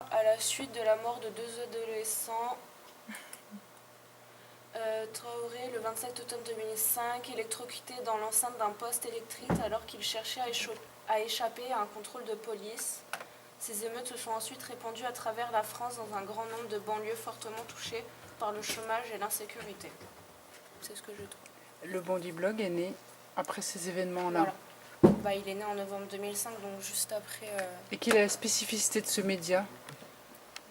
À la suite de la mort de 2 adolescents, Traoré, le 27 automne 2005, électrocuté dans l'enceinte d'un poste électrique alors qu'il cherchait à échapper à un contrôle de police. Ces émeutes se sont ensuite répandues à travers la France dans un grand nombre de banlieues fortement touchées par le chômage et l'insécurité. C'est ce que je trouve. Le Bondi Blog est né après ces événements-là. Voilà. Il est né en novembre 2005, donc juste après... Et quelle est la spécificité de ce média?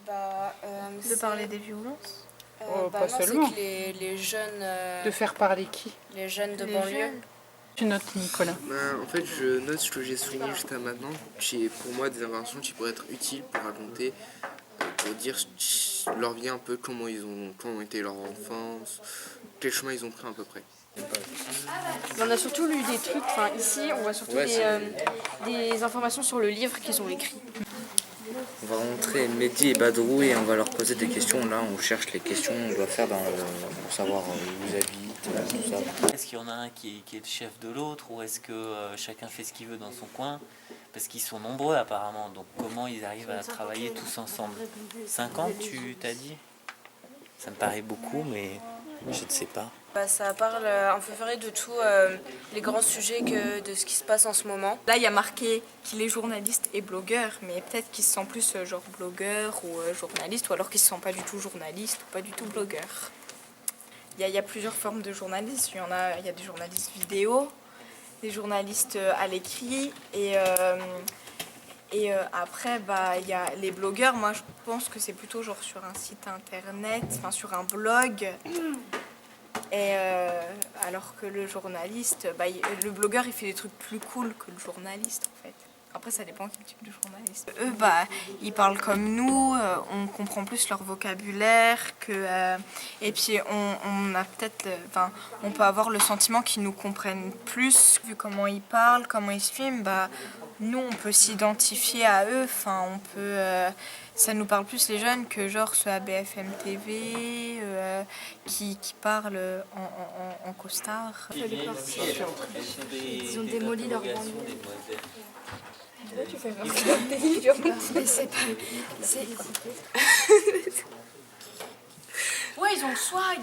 De parler des violences. Pas seulement. C'est que les jeunes... De faire parler qui? Les jeunes de Les banlieue. jeunes. Tu notes, Nicolas? En fait, je note ce que j'ai souligné jusqu'à maintenant. Pour moi, des interventions qui pourraient être utiles pour raconter, pour dire leur vie un peu, comment ont été leur enfance, quel chemin ils ont pris à peu près. On a surtout lu des trucs, ici on voit surtout des informations sur le livre qu'ils ont écrit. On va rencontrer Mehdi et Badrou et on va leur poser des questions. Là, on cherche les questions qu'on doit faire pour savoir où ils habitent, tout ça. Est-ce qu'il y en a un qui est le chef de l'autre ou est-ce que chacun fait ce qu'il veut dans son coin? Parce qu'ils sont nombreux apparemment, donc comment ils arrivent à travailler tous ensemble? 50, tu t'as dit? Ça me paraît beaucoup, mais je ne sais pas. Ça parle un peu près de tous les grands sujets de ce qui se passe en ce moment. Là, il y a marqué qu'il est journaliste et blogueur, mais peut-être qu'il se sent plus genre blogueur ou journaliste, ou alors qu'il se sent pas du tout journaliste ou pas du tout blogueur. Il y a plusieurs formes de journalistes. Il y a des journalistes vidéo, des journalistes à l'écrit, et après, il y a les blogueurs. Moi, je pense que c'est plutôt genre sur un site internet, sur un blog. Et alors que le journaliste, le blogueur il fait des trucs plus cool que le journaliste en fait. Après ça dépend quel type de journaliste. Eux ils parlent comme nous, on comprend plus leur vocabulaire et puis on a peut-être, on peut avoir le sentiment qu'ils nous comprennent plus vu comment ils parlent, comment ils se filment. Nous on peut s'identifier à eux, ça nous parle plus les jeunes que genre ceux à BFM TV qui parlent en costard. Ils ont démoli leur banlieue. Tu fais vraiment des livres. Mais c'est pas... Ouais, ils ont le swag.